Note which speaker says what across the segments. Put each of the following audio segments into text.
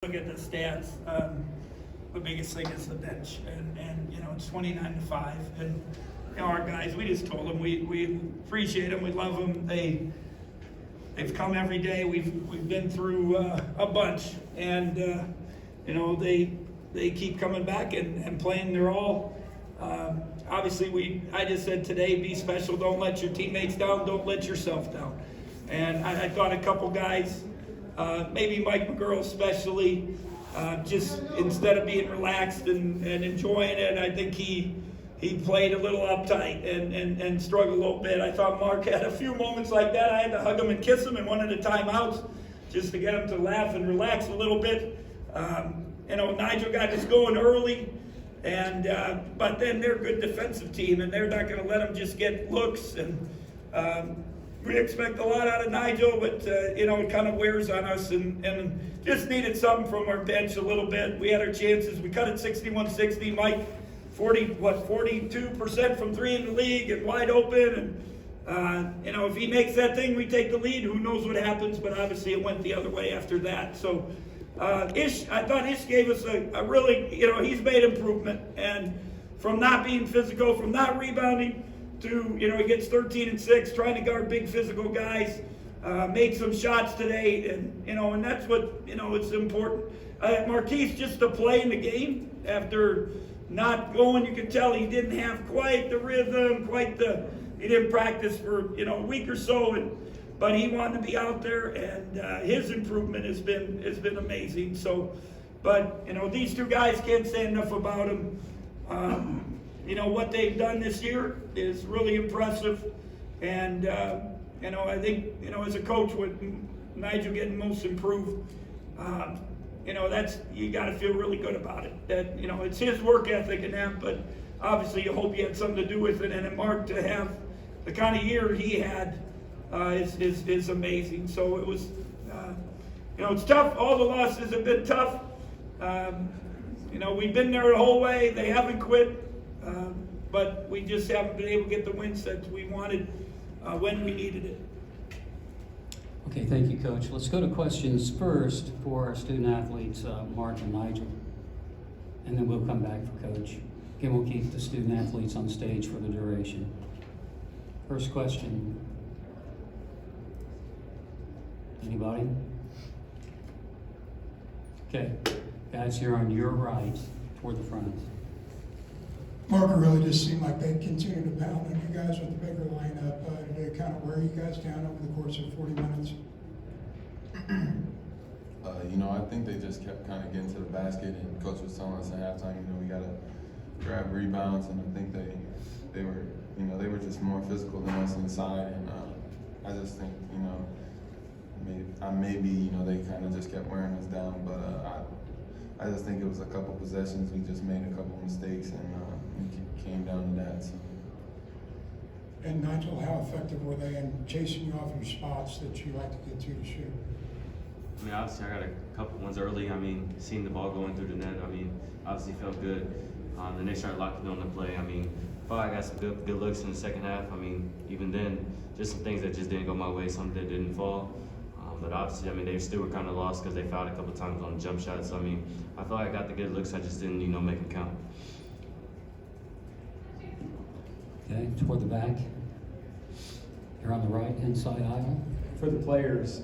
Speaker 1: look at the stats. The biggest thing is the bench, and you know, it's 29-5, and you know, our guys, we just told them we appreciate them, we love them. They've come every day. We've been through a bunch, and you know, they keep coming back and playing their all. Obviously, I just said today, be special. Don't let your teammates down. Don't let yourself down. And I thought a couple guys, maybe Mike McGurl especially, just instead of being relaxed and enjoying it, I think he played a little uptight and struggled a little bit. I thought Mark had a few moments like that. I had to hug him and kiss him in one of the timeouts just to get him to laugh and relax a little bit. You know, Nigel got us going early, and but then they're a good defensive team, and they're not going to let them just get looks. And we expect a lot out of Nigel, but you know, it kind of wears on us, and just needed something from our bench a little bit. We had our chances. We cut it 61-60. Mike, 42% from three in the league and wide open. And you know, if he makes that thing, we take the lead. Who knows what happens? But obviously, it went the other way after that. So. I thought Ish gave us a really, you know, he's made improvement, and from not being physical, from not rebounding to, you know, he gets 13 and 6, trying to guard big physical guys, made some shots today, and, you know, and that's what, you know, it's important. Marquise, just to play in the game after not going, you could tell he didn't have quite the rhythm, he didn't practice for, you know, a week or so, but he wanted to be out there, and his improvement has been amazing. So, but you know, these two guys, can't say enough about them. You know, what they've done this year is really impressive, and you know, I think, you know, as a coach with Nigel getting most improved, you know, you got to feel really good about it. That, you know, it's his work ethic and that, but obviously you hope he had something to do with it, and Mark to have the kind of year he had. Is amazing. So it was, you know, it's tough. All the losses have been tough. You know, we've been there the whole way. They haven't quit, but we just haven't been able to get the wins that we wanted when we needed it.
Speaker 2: Okay, thank you, Coach. Let's go to questions first for our student athletes, Mark and Nigel, and then we'll come back for Coach. Again, we'll keep the student athletes on stage for the duration. First question. Anybody? Okay, guys here on your right, toward the front.
Speaker 3: Mark, it really just seemed like they continued to pound on you guys with the bigger lineup. Did it kind of wear you guys down over the course of 40 minutes?
Speaker 4: You know, I think they just kept kind of getting to the basket, and Coach was telling us at halftime, you know, we got to grab rebounds, and I think they were, you know, they were just more physical than us inside, and I just think, you know, maybe, you know, they kind of just kept wearing us down, but I just think it was a couple possessions. We just made a couple mistakes, and it came down to that. So.
Speaker 3: And Nigel, how effective were they in chasing you off your spots that you like to get to shoot?
Speaker 5: I mean, obviously, I got a couple ones early. I mean, seeing the ball going through the net, I mean, obviously felt good. Then they started locking on the play. I mean, I thought I got some good looks in the second half. I mean, even then, just some things that just didn't go my way, some that didn't fall. But obviously, I mean, they still were kind of lost because they fouled a couple times on the jump shots. So, I mean, I thought I got the good looks. I just didn't, you know, make them count.
Speaker 2: Okay, toward the back. You're on the right-hand side aisle.
Speaker 6: For the players,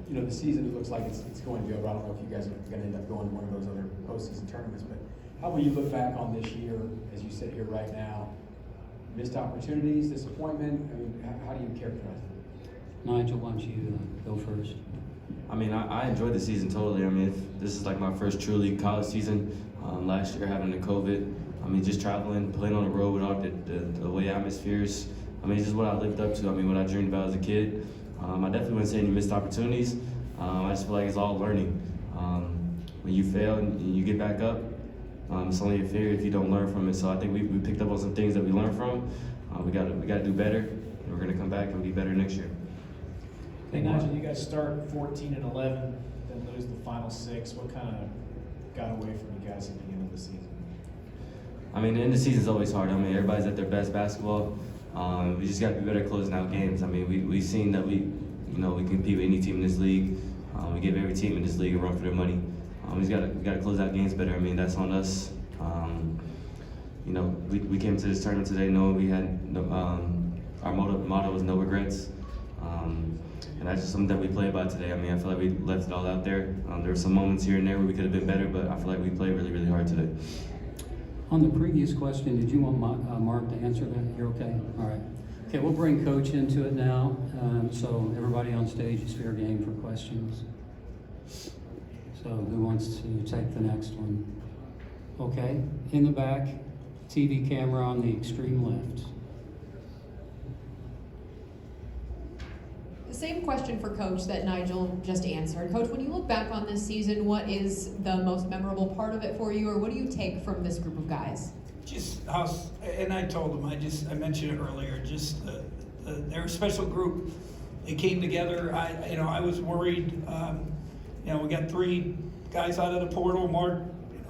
Speaker 6: you know, the season, it looks like it's going to go. I don't know if you guys are going to end up going to one of those other postseason tournaments, but how will you look back on this year as you sit here right now? Missed opportunities, disappointment? I mean, how do you characterize it?
Speaker 2: Nigel, why don't you go first?
Speaker 5: I mean, I enjoyed the season totally. I mean, this is like my first truly college season. Last year having the COVID. I mean, just traveling, playing on the road with all the away atmospheres. I mean, it's just what I lived up to. I mean, what I dreamed about as a kid. I definitely wouldn't say any missed opportunities. I just feel like it's all learning. When you fail and you get back up, it's only a failure if you don't learn from it. So I think we picked up on some things that we learned from. We got to do better, and we're going to come back and be better next year.
Speaker 7: Hey Nigel, you guys start 14 and 11, then lose the final 6. What kind of got away from you guys at the end of the season?
Speaker 5: I mean, the end of the season is always hard. I mean, everybody's at their best basketball. We just got to be better at closing out games. I mean, we've seen that we compete with any team in this league. We give every team in this league a run for their money. We got to close out games better. I mean, that's on us. You know, we came to this tournament today knowing we had our motto was no regrets. And that's just something that we play by today. I mean, I feel like we left it all out there. There were some moments here and there where we could have been better, but I feel like we played really, really hard today.
Speaker 2: On the previous question, did you want Mark to answer that? You're okay? All right. Okay, we'll bring Coach into it now. So everybody on stage is fair game for questions. So who wants to take the next one? Okay, in the back, TV camera on the extreme left.
Speaker 8: The same question for Coach that Nigel just answered. Coach, when you look back on this season, what is the most memorable part of it for you, or what do you take from this group of guys?
Speaker 1: Just how, and I told them, I mentioned it earlier, just they're a special group. They came together. I was worried. We got 3 guys out of the portal. Mark,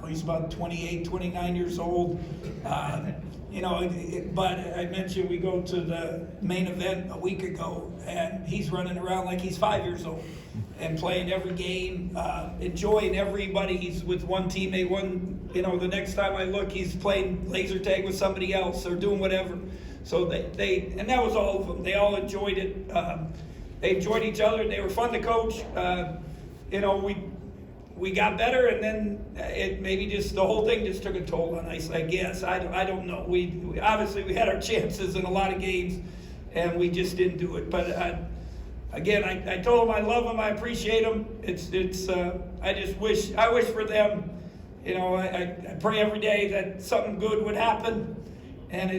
Speaker 1: he's about 28, 29 years old. But I mentioned we go to the main event a week ago, and he's running around like he's 5 years old and playing every game, enjoying everybody. He's with one teammate. The next time I look, he's playing laser tag with somebody else or doing whatever. So and that was all of them. They all enjoyed it. They enjoyed each other. They were fun to coach. We got better, and then it maybe just the whole thing just took a toll on us, I guess. I don't know. We obviously we had our chances in a lot of games, and we just didn't do it. But I told them I love them, I appreciate them. I wish for them. I pray every day that something good would happen, and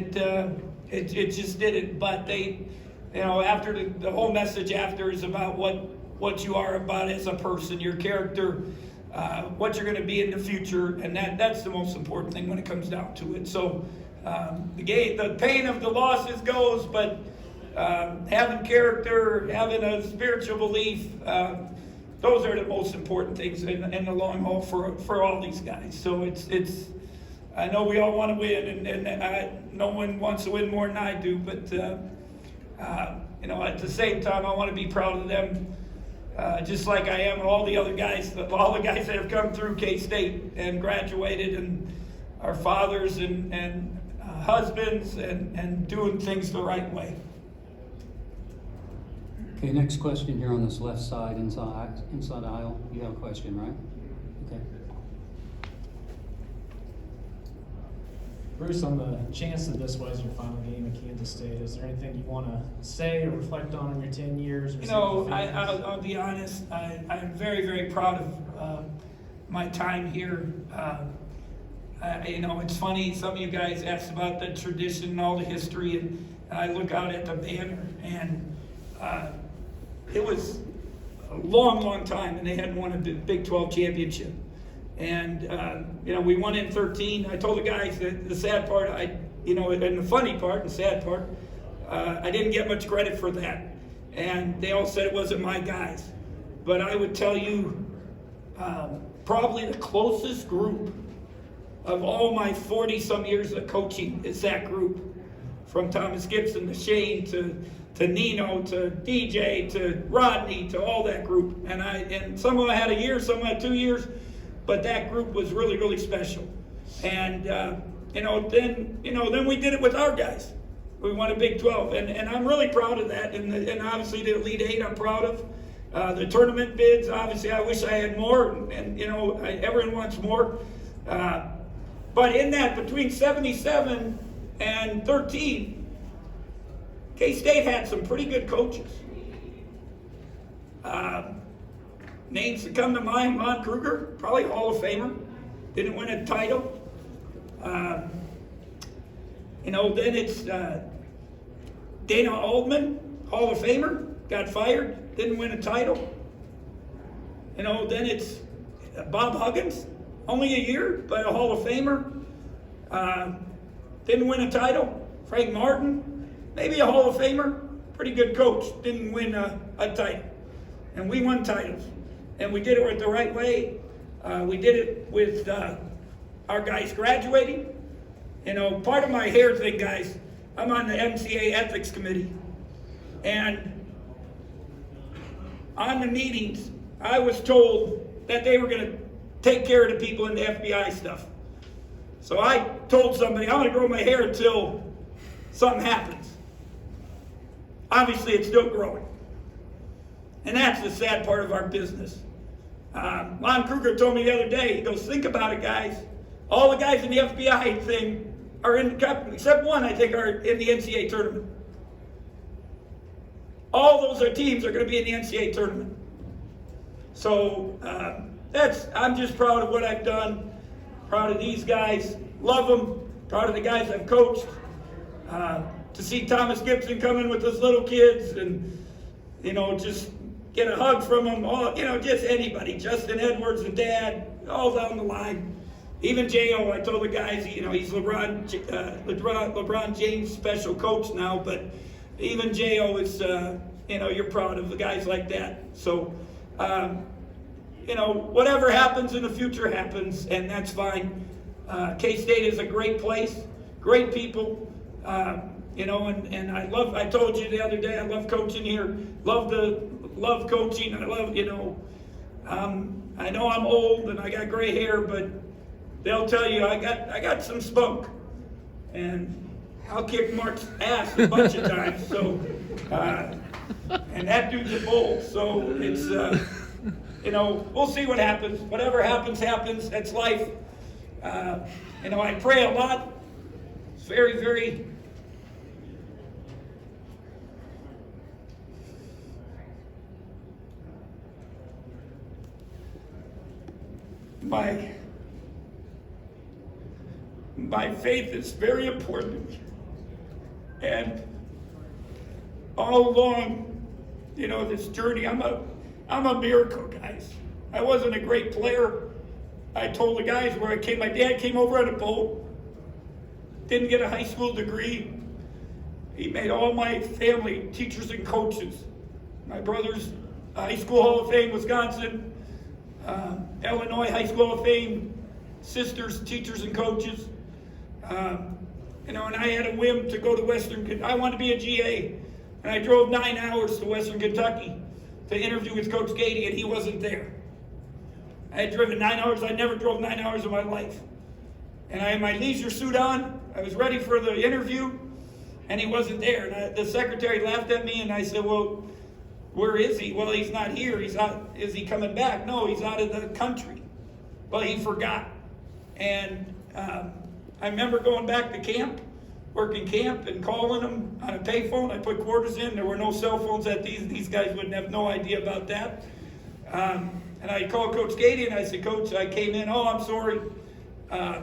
Speaker 1: it just didn't. But they, after the whole message after is about what you are about as a person, your character, what you're going to be in the future, and that's the most important thing when it comes down to it. So the pain of the losses goes, but having character, having a spiritual belief, those are the most important things in the long haul for all these guys. So it's I know we all want to win, and no one wants to win more than I do, but at the same time, I want to be proud of them. Just like I am all the other guys, all the guys that have come through K-State and graduated, and our fathers and husbands and doing things the right way.
Speaker 2: Okay, next question here on this left side, inside aisle. You have a question, right? Okay.
Speaker 7: Bruce, on the chance that this was your final game at Kansas State, is there anything you want to say or reflect on in your 10 years?
Speaker 1: I'll be honest. I'm very, very proud of my time here. It's funny. Some of you guys asked about the tradition and all the history, and I look out at the banner, and it was a long, long time, and they hadn't won a Big 12 championship. And, we won in 13. I told the guys that the sad part, and the funny part, the sad part, I didn't get much credit for that. And they all said it wasn't my guys. But I would tell you, probably the closest group of all my 40-some years of coaching is that group. From Thomas Gibson to Shane to Nino to DJ to Rodney to all that group. And some of them had a year, some of them had 2 years. But that group was really, really special. And, then we did it with our guys. We won a Big 12. And I'm really proud of that. And obviously the Elite Eight I'm proud of. The tournament bids, obviously I wish I had more. And everyone wants more. But in that, between 77 and 13, K-State had some pretty good coaches. Names that come to mind: Lon Kruger, probably Hall of Famer, didn't win a title. Then it's Dana Altman, Hall of Famer, got fired, didn't win a title. Then it's Bob Huggins, only a year, but a Hall of Famer, didn't win a title. Frank Martin, maybe a Hall of Famer, pretty good coach, didn't win a title. And we won titles. And we did it the right way. We did it with our guys graduating. Part of my hair thing, guys, I'm on the MCA Ethics Committee. And on the meetings, I was told that they were going to take care of the people in the FBI stuff. So I told somebody, I'm going to grow my hair until something happens. Obviously, it's still growing. And that's the sad part of our business. Lon Kruger told me the other day, he goes, think about it, guys. All the guys in the FBI thing are in the cup, except one, I think, are in the NCAA tournament. All those teams are going to be in the NCAA tournament. So I'm just proud of what I've done. Proud of these guys. Love them. Proud of the guys I've coached. To see Thomas Gibson come in with his little kids and, just get a hug from them. All, just anybody. Justin Edwards, the dad, all down the line. Even J.O., I told the guys, he's LeBron James' special coach now, but even J.O. is, you're proud of the guys like that. So, whatever happens in the future happens, and that's fine. K-State is a great place, great people, and I told you the other day, I love coaching here, love coaching, I love, I know I'm old and I got gray hair, but they'll tell you I got some spunk, and I'll kick Mark's ass a bunch of times, so, and that dude's a bull, so it's, we'll see what happens. Whatever happens, happens. That's life. I pray a lot. It's very, very my faith is very important. And all along, this journey, I'm a miracle, guys. I wasn't a great player. I told the guys where I came, my dad came over on a boat, didn't get a high school degree. He made all my family teachers and coaches. My brother's High School Hall of Fame, Wisconsin, Illinois High School Hall of Fame, sisters, teachers and coaches. And I had a whim to go to I wanted to be a GA. And I drove 9 hours to Western Kentucky to interview with Coach Gady, and he wasn't there. I had driven 9 hours. I never drove 9 hours in my life. And I had my leisure suit on. I was ready for the interview, and he wasn't there. And the secretary laughed at me, and I said, well, where is he? Well, he's not here. He's out. Is he coming back? No, he's out of the country. Well, he forgot. And I remember going back to camp, working camp and calling them on a payphone. I put quarters in. There were no cell phones at these guys wouldn't have no idea about that. And I called Coach Gady and I said, Coach, I came in. Oh, I'm sorry. Why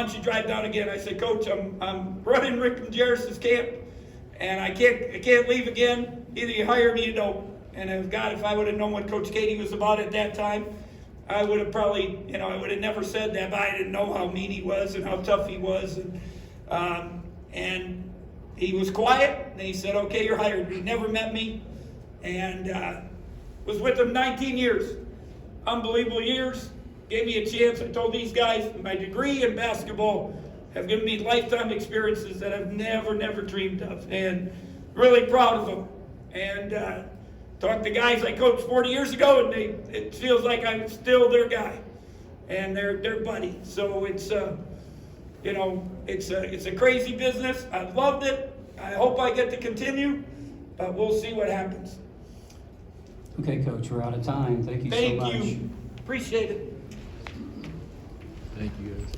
Speaker 1: don't you drive down again? I said, Coach, I'm running Rick and Jarris's camp, and I can't leave again. Either you hire me or you don't. And if I would have known what Coach Gady was about at that time, I would have probably, I would have never said that, but I didn't know how mean he was and how tough he was. And he was quiet, and he said, okay, you're hired. He never met me, and was with him 19 years. Unbelievable years. Gave me a chance. I told these guys my degree in basketball have given me lifetime experiences that I've never dreamed of, and really proud of them. And talked to guys I coached 40 years ago, and it feels like I'm still their guy, and they're buddy. So it's it's a crazy business. I loved it. I hope I get to continue, but we'll see what happens.
Speaker 2: Okay, Coach, we're out of time. Thank you so much.
Speaker 1: Thank you. Appreciate it.
Speaker 9: Thank you, guys.